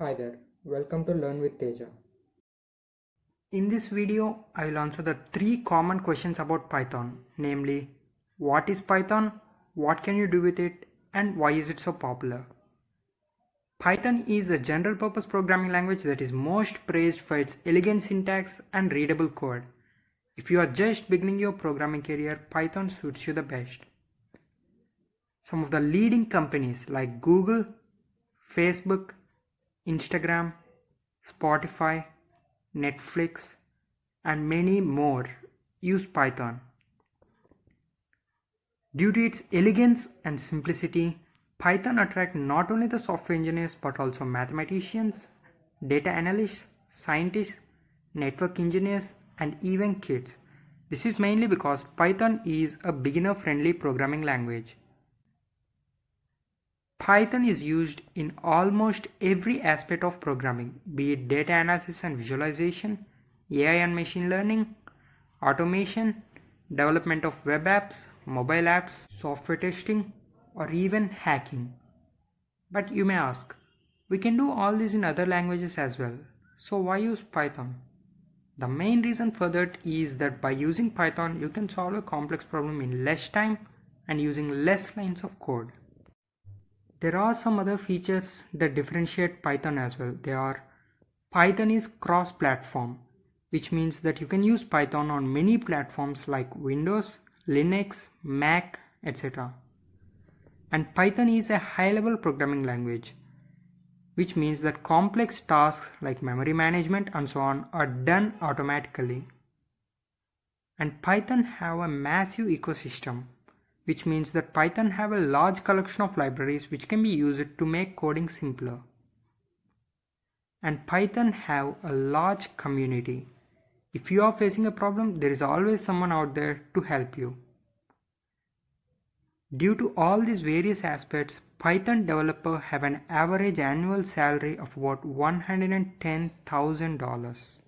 Hi there, welcome to Learn with Teja. In this video, I will answer the 3 common questions about Python, namely, what is Python, what can you do with it, and why is it so popular. Python is a general purpose programming language that is most praised for its elegant syntax and readable code. If you are just beginning your programming career, Python suits you the best. Some of the leading companies like Google, Facebook, Instagram, Spotify, Netflix, and many more use Python. Due to its elegance and simplicity, Python attracts not only the software engineers but also mathematicians, data analysts, scientists, network engineers, and even kids. This is mainly because Python is a beginner-friendly programming language. Python is used in almost every aspect of programming, be it data analysis and visualization, AI and machine learning, automation, development of web apps, mobile apps, software testing, or even hacking. But you may ask, we can do all this in other languages as well, so why use Python? The main reason for that is that by using Python, you can solve a complex problem in less time and using less lines of code. There are some other features that differentiate Python as well. They are Python is cross-platform, which means that you can use Python on many platforms like Windows, Linux, Mac, etc. And Python is a high-level programming language, which means that complex tasks like memory management and so on are done automatically. And Python have a massive ecosystem, which means that Python have a large collection of libraries which can be used to make coding simpler. And Python have a large community. If you are facing a problem, there is always someone out there to help you. Due to all these various aspects, Python developers have an average annual salary of about $110,000.